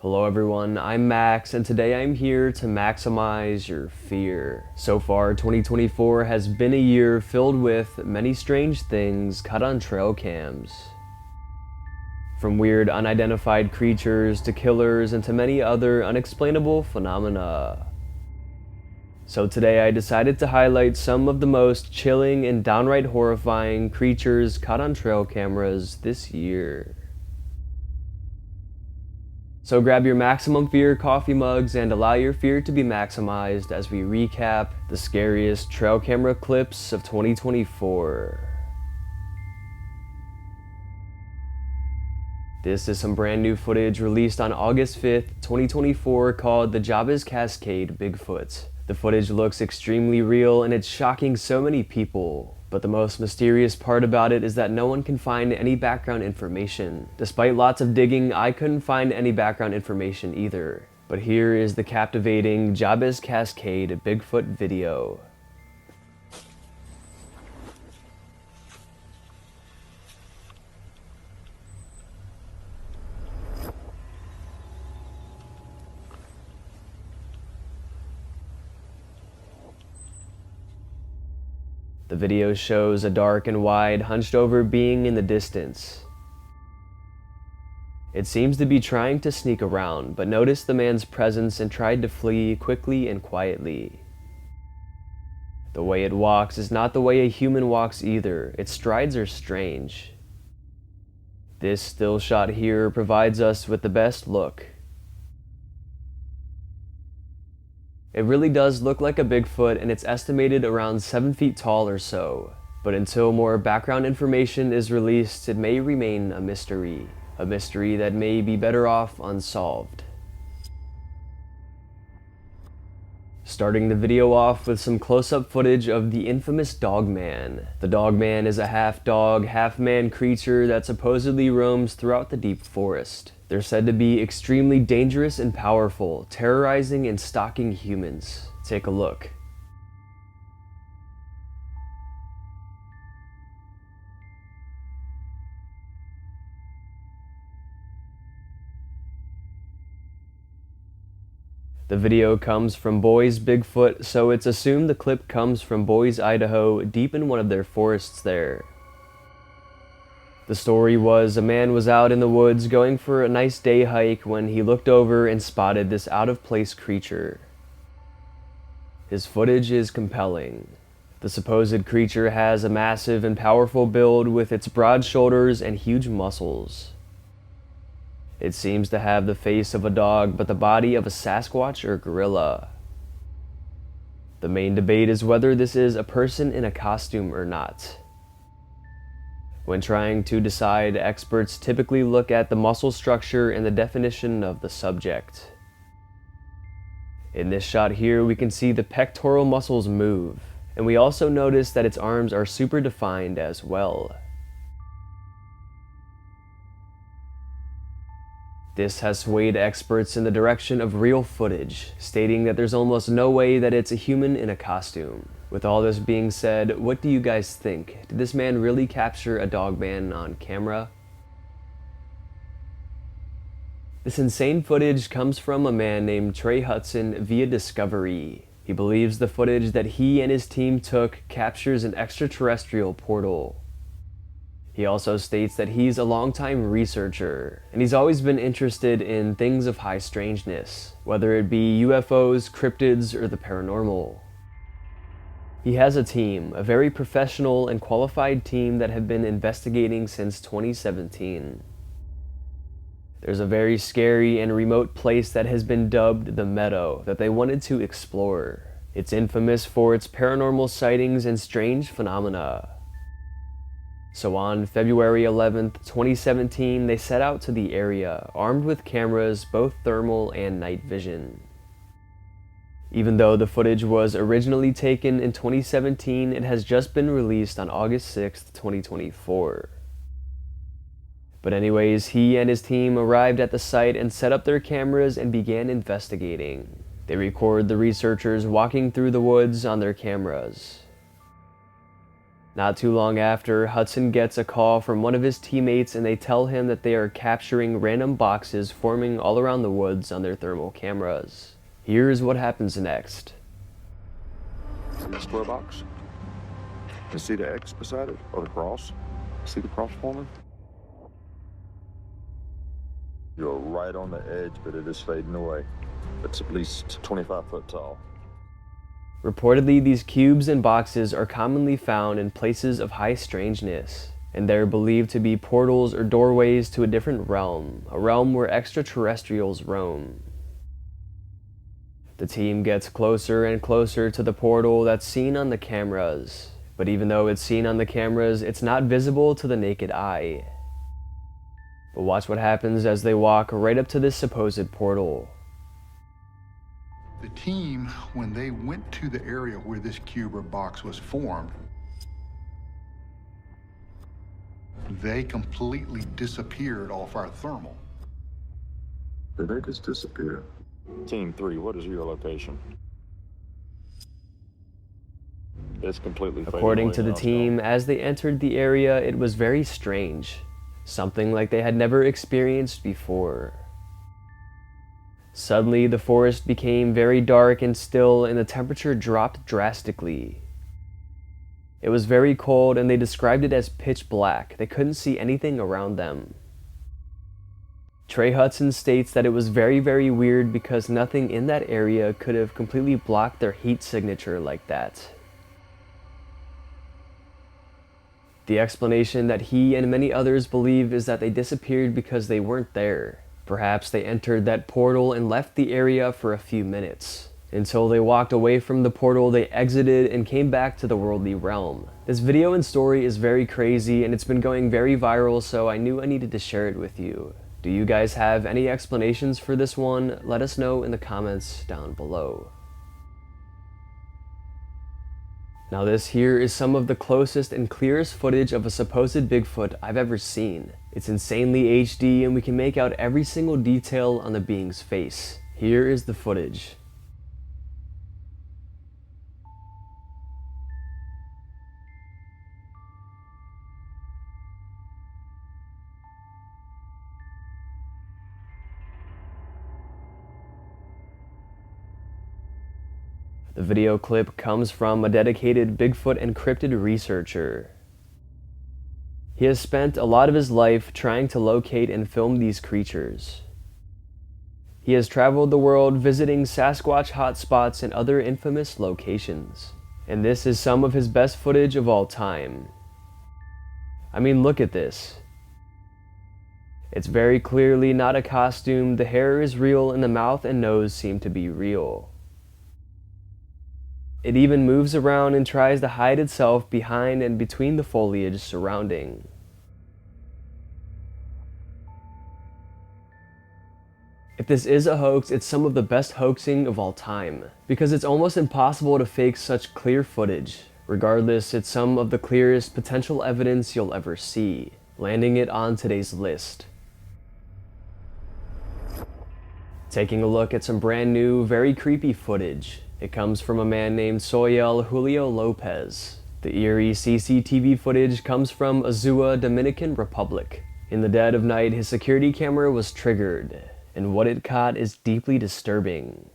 Hello everyone, I'm Max, and today I'm here to maximize your fear. So far, 2024 has been a year filled with many strange things caught on trail cams. From weird unidentified creatures to killers and to many other unexplainable phenomena. So today I decided to highlight some of the most chilling and downright horrifying creatures caught on trail cameras this year. So grab your maximum fear coffee mugs and allow your fear to be maximized as we recap the scariest trail camera clips of 2024. This is some brand new footage released on August 5th, 2024 called The Job is Cascade Bigfoot. The footage looks extremely real and it's shocking so many people. But the most mysterious part about it is that no one can find any background information. Despite lots of digging, I couldn't find any background information either. But here is the captivating Job is Cascade Bigfoot video. The video shows a dark and wide, hunched over being in the distance. It seems to be trying to sneak around, but noticed the man's presence and tried to flee quickly and quietly. The way it walks is not the way a human walks either. Its strides are strange. This still shot here provides us with the best look. It really does look like a Bigfoot, and it's estimated around 7 feet tall or so. But until more background information is released, it may remain a mystery that may be better off unsolved. Starting the video off with some close-up footage of the infamous Dogman. The Dogman is a half-dog, half-man creature that supposedly roams throughout the deep forest. They're said to be extremely dangerous and powerful, terrorizing and stalking humans. Take a look. The video comes from Boise, Bigfoot, so it's assumed the clip comes from Boise, Idaho, deep in one of their forests there. The story was a man was out in the woods going for a nice day hike when he looked over and spotted this out-of-place creature. His footage is compelling. The supposed creature has a massive and powerful build with its broad shoulders and huge muscles. It seems to have the face of a dog but the body of a Sasquatch or gorilla. The main debate is whether this is a person in a costume or not. When trying to decide, experts typically look at the muscle structure and the definition of the subject. In this shot here, we can see the pectoral muscles move, and we also notice that its arms are super defined as well. This has swayed experts in the direction of real footage, stating that there's almost no way that it's a human in a costume. With all this being said, what do you guys think? Did this man really capture a Dogman on camera? This insane footage comes from a man named Trey Hudson via Discovery. He believes the footage that he and his team took captures an extraterrestrial portal. He also states that he's a longtime researcher, and he's always been interested in things of high strangeness, whether it be UFOs, cryptids, or the paranormal. He has a team, a very professional and qualified team that have been investigating since 2017. There's a very scary and remote place that has been dubbed the Meadow that they wanted to explore. It's infamous for its paranormal sightings and strange phenomena. So on February 11th, 2017, they set out to the area, armed with cameras, both thermal and night vision. Even though the footage was originally taken in 2017, it has just been released on August 6th, 2024. But anyways, he and his team arrived at the site and set up their cameras and began investigating. They record the researchers walking through the woods on their cameras. Not too long after, Hudson gets a call from one of his teammates and they tell him that they are capturing random boxes forming all around the woods on their thermal cameras. Here's what happens next. Square box. You see the X beside it, or the cross? See the cross forming? You're right on the edge, but it is fading away. It's at least 25 foot tall. Reportedly, these cubes and boxes are commonly found in places of high strangeness, and they're believed to be portals or doorways to a different realm, a realm where extraterrestrials roam. The team gets closer and closer to the portal that's seen on the cameras, but even though it's seen on the cameras, it's not visible to the naked eye. But watch what happens as they walk right up to this supposed portal. The team, when they went to the area where this cube or box was formed, they completely disappeared off our thermal. Did they just disappear? Team 3, what is your location? It's completely fading According away to the now, team, so- as they entered the area, it was very strange. Something like they had never experienced before. Suddenly, the forest became very dark and still, and the temperature dropped drastically. It was very cold, and they described it as pitch black. They couldn't see anything around them. Trey Hudson states that it was very, very weird because nothing in that area could have completely blocked their heat signature like that. The explanation that he and many others believe is that they disappeared because they weren't there. Perhaps they entered that portal and left the area for a few minutes. Until they walked away from the portal, they exited and came back to the worldly realm. This video and story is very crazy and it's been going very viral, so I knew I needed to share it with you. Do you guys have any explanations for this one? Let us know in the comments down below. Now this here is some of the closest and clearest footage of a supposed Bigfoot I've ever seen. It's insanely HD and we can make out every single detail on the being's face. Here is the footage. The video clip comes from a dedicated Bigfoot and cryptid researcher. He has spent a lot of his life trying to locate and film these creatures. He has traveled the world visiting Sasquatch hotspots and other infamous locations. And this is some of his best footage of all time. I mean, look at this. It's very clearly not a costume, the hair is real and the mouth and nose seem to be real. It even moves around and tries to hide itself behind and between the foliage surrounding. If this is a hoax, it's some of the best hoaxing of all time, because it's almost impossible to fake such clear footage. Regardless, it's some of the clearest potential evidence you'll ever see, landing it on today's list. Taking a look at some brand new, very creepy footage. It comes from a man named Soyel Julio Lopez. The eerie CCTV footage comes from Azua, Dominican Republic. In the dead of night, his security camera was triggered, and what it caught is deeply disturbing.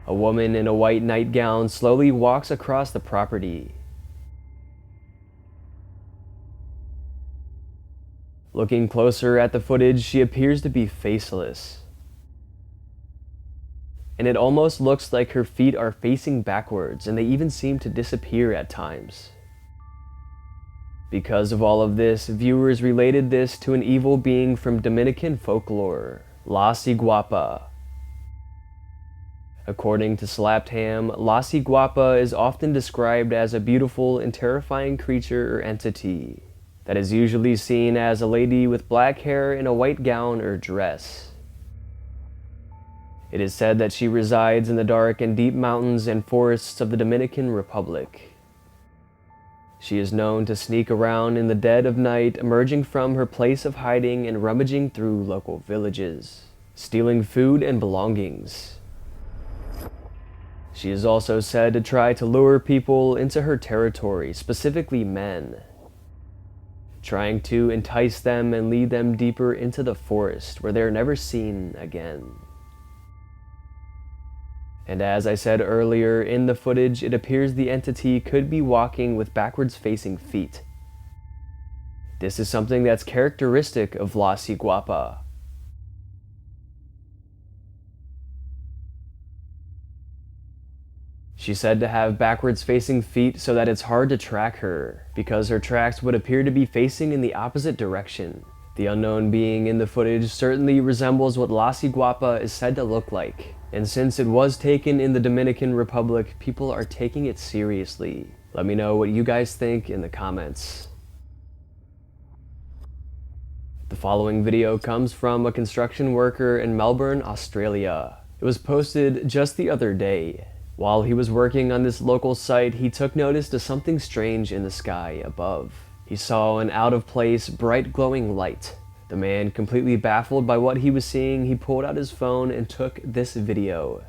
A woman in a white nightgown slowly walks across the property. Looking closer at the footage, she appears to be faceless. And it almost looks like her feet are facing backwards, and they even seem to disappear at times. Because of all of this, viewers related this to an evil being from Dominican folklore, La Ciguapa. According to Slapped Ham, La Ciguapa is often described as a beautiful and terrifying creature or entity that is usually seen as a lady with black hair in a white gown or dress. It is said that she resides in the dark and deep mountains and forests of the Dominican Republic. She is known to sneak around in the dead of night, emerging from her place of hiding and rummaging through local villages, stealing food and belongings. She is also said to try to lure people into her territory, specifically men, trying to entice them and lead them deeper into the forest where they are never seen again. And as I said earlier, in the footage, it appears the entity could be walking with backwards-facing feet. This is something that's characteristic of La Ciguapa. She's said to have backwards-facing feet so that it's hard to track her, because her tracks would appear to be facing in the opposite direction. The unknown being in the footage certainly resembles what La Ciguapa is said to look like, and since it was taken in the Dominican Republic, people are taking it seriously. Let me know what you guys think in the comments. The following video comes from a construction worker in Melbourne, Australia. It was posted just the other day. While he was working on this local site, he took notice to something strange in the sky above. He saw an out-of-place, bright glowing light. The man, completely baffled by what he was seeing, he pulled out his phone and took this video.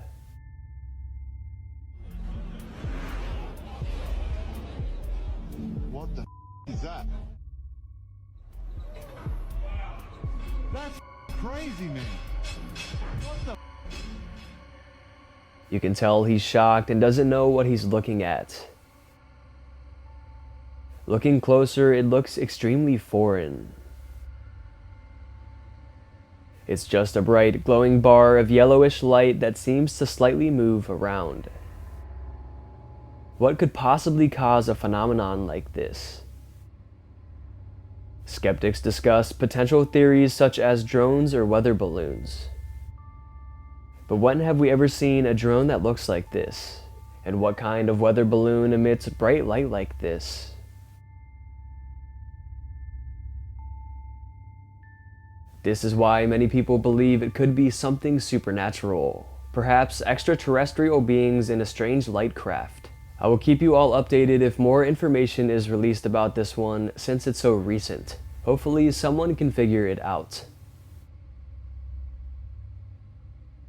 What the is that? That's crazy, man. What the? You can tell he's shocked and doesn't know what he's looking at. Looking closer, it looks extremely foreign. It's just a bright, glowing bar of yellowish light that seems to slightly move around. What could possibly cause a phenomenon like this? Skeptics discuss potential theories such as drones or weather balloons. But when have we ever seen a drone that looks like this? And what kind of weather balloon emits bright light like this? This is why many people believe it could be something supernatural, perhaps extraterrestrial beings in a strange light craft. I will keep you all updated if more information is released about this one, since it's so recent. Hopefully someone can figure it out.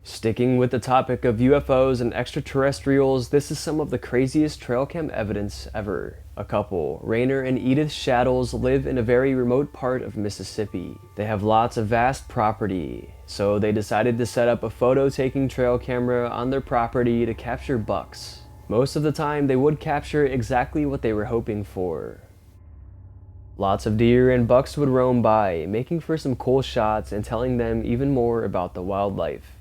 Sticking with the topic of UFOs and extraterrestrials, this is some of the craziest trail cam evidence ever. A couple, Rainer and Edith Shaddles, live in a very remote part of Mississippi. They have lots of vast property, so they decided to set up a photo-taking trail camera on their property to capture bucks. Most of the time, they would capture exactly what they were hoping for. Lots of deer and bucks would roam by, making for some cool shots and telling them even more about the wildlife.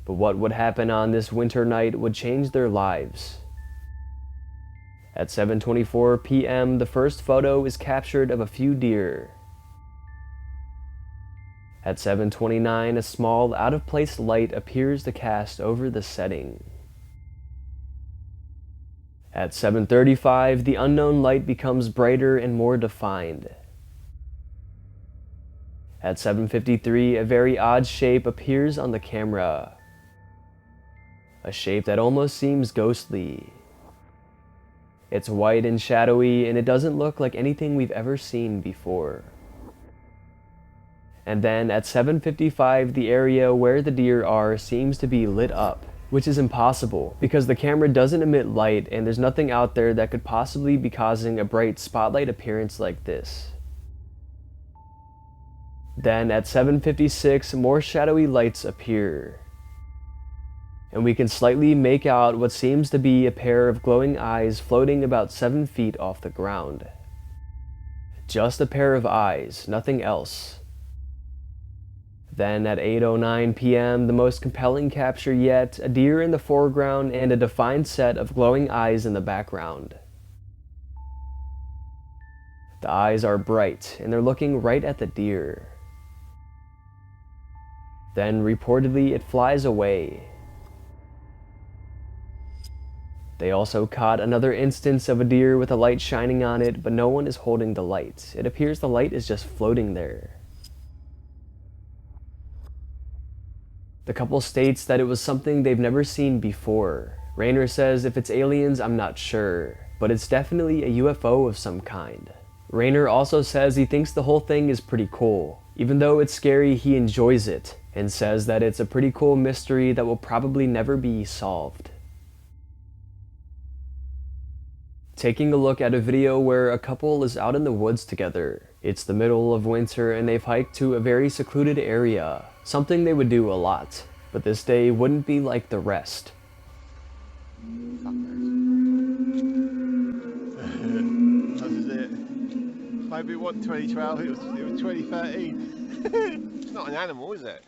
But what would happen on this winter night would change their lives. At 7:24 p.m., the first photo is captured of a few deer. At 7:29, a small, out-of-place light appears to cast over the setting. At 7:35, the unknown light becomes brighter and more defined. At 7:53, a very odd shape appears on the camera. A shape that almost seems ghostly. It's white and shadowy, and it doesn't look like anything we've ever seen before. And then at 7:55, the area where the deer are seems to be lit up, which is impossible because the camera doesn't emit light and there's nothing out there that could possibly be causing a bright spotlight appearance like this. Then at 7:56, more shadowy lights appear, and we can slightly make out what seems to be a pair of glowing eyes floating about 7 feet off the ground. Just a pair of eyes, nothing else. Then at 8:09 p.m., the most compelling capture yet, a deer in the foreground and a defined set of glowing eyes in the background. The eyes are bright, and they're looking right at the deer. Then reportedly it flies away. They also caught another instance of a deer with a light shining on it, but no one is holding the light. It appears the light is just floating there. The couple states that it was something they've never seen before. Rainer says if it's aliens, I'm not sure. but it's definitely a UFO of some kind. Rayner also says he thinks the whole thing is pretty cool. Even though it's scary, he enjoys it, and says that it's a pretty cool mystery that will probably never be solved. Taking a look at a video where a couple is out in the woods together. It's the middle of winter and they've hiked to a very secluded area, something they would do a lot, but this day wouldn't be like the rest. Maybe it wasn't 2012, it was 2013. It's not an animal, is it?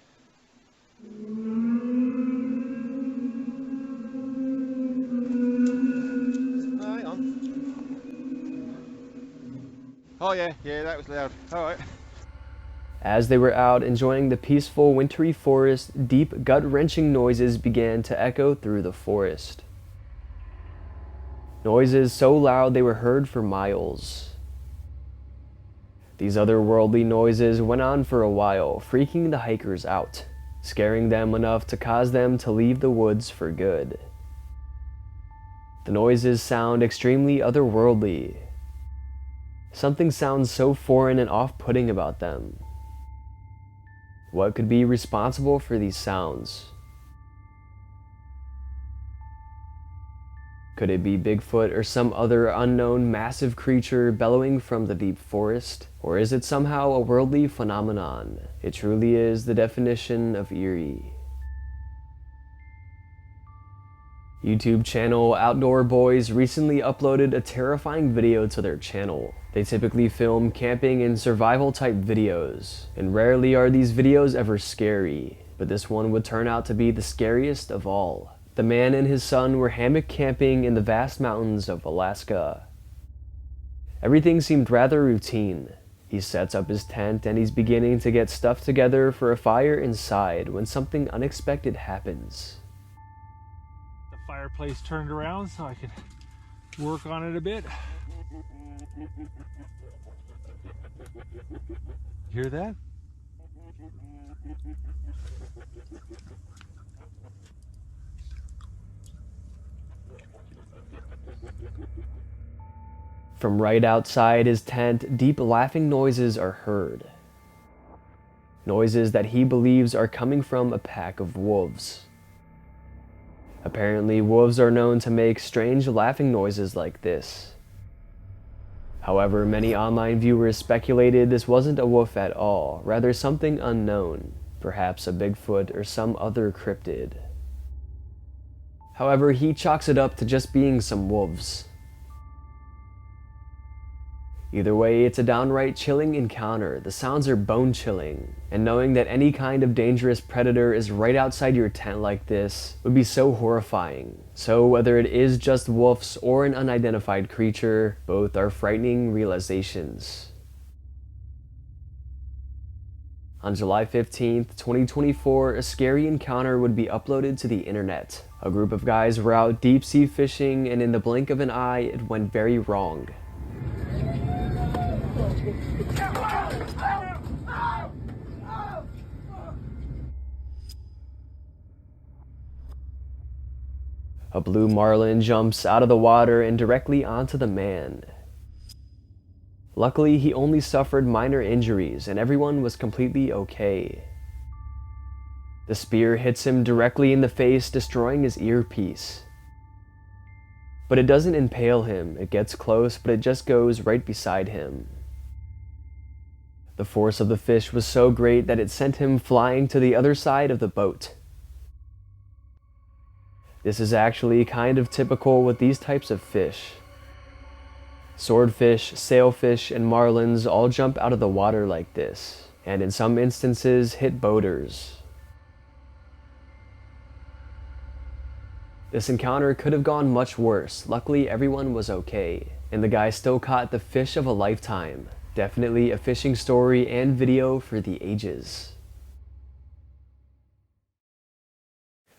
Oh, hang on. Oh yeah, that was loud. Alright. As they were out enjoying the peaceful wintry forest, deep gut-wrenching noises began to echo through the forest. Noises so loud they were heard for miles. These otherworldly noises went on for a while, freaking the hikers out, scaring them enough to cause them to leave the woods for good. The noises sound extremely otherworldly. Something sounds so foreign and off-putting about them. What could be responsible for these sounds? Could it be Bigfoot or some other unknown massive creature bellowing from the deep forest? Or is it somehow a worldly phenomenon? It truly is the definition of eerie. YouTube channel Outdoor Boys recently uploaded a terrifying video to their channel. They typically film camping and survival type videos, and rarely are these videos ever scary, but this one would turn out to be the scariest of all. The man and his son were hammock camping in the vast mountains of Alaska. Everything seemed rather routine. He sets up his tent and he's beginning to get stuff together for a fire inside when something unexpected happens. The fireplace turned around so I could work on it a bit. Hear that? From right outside his tent, deep laughing noises are heard. Noises that he believes are coming from a pack of wolves. Apparently, wolves are known to make strange laughing noises like this. However, many online viewers speculated this wasn't a wolf at all, rather something unknown, perhaps a Bigfoot or some other cryptid. However, he chalks it up to just being some wolves. Either way, it's a downright chilling encounter. The sounds are bone-chilling, and knowing that any kind of dangerous predator is right outside your tent like this would be so horrifying. So whether it is just wolves or an unidentified creature, both are frightening realizations. On July 15th, 2024, a scary encounter would be uploaded to the internet. A group of guys were out deep-sea fishing, and in the blink of an eye, it went very wrong. A blue marlin jumps out of the water and directly onto the man. Luckily, he only suffered minor injuries and everyone was completely okay. The spear hits him directly in the face, destroying his earpiece. But it doesn't impale him. It gets close, but it just goes right beside him. The force of the fish was so great that it sent him flying to the other side of the boat. This is actually kind of typical with these types of fish. Swordfish, sailfish, and marlins all jump out of the water like this, and in some instances hit boaters. This encounter could have gone much worse. Luckily, everyone was okay, and the guy still caught the fish of a lifetime. Definitely a fishing story and video for the ages.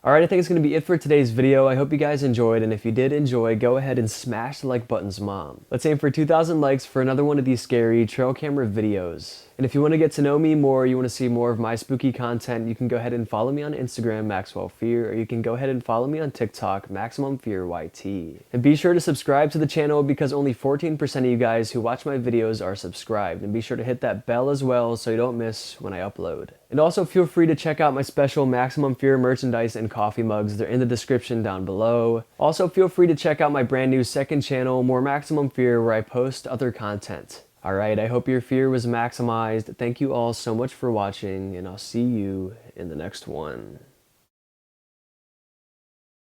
Alright, I think it's going to be it for today's video. I hope you guys enjoyed, and if you did enjoy, go ahead and smash the like buttons, mom. Let's aim for 2,000 likes for another one of these scary trail camera videos. And if you want to get to know me more, you want to see more of my spooky content, you can go ahead and follow me on Instagram, Maxwell Fear, or you can go ahead and follow me on TikTok, Maximum Fear YT. And be sure to subscribe to the channel because only 14% of you guys who watch my videos are subscribed. And be sure to hit that bell as well so you don't miss when I upload. And also feel free to check out my special Maximum Fear merchandise and coffee mugs. They're in the description down below. Also feel free to check out my brand new second channel, More Maximum Fear, where I post other content. Alright, I hope your fear was maximized. Thank you all so much for watching, and I'll see you in the next one.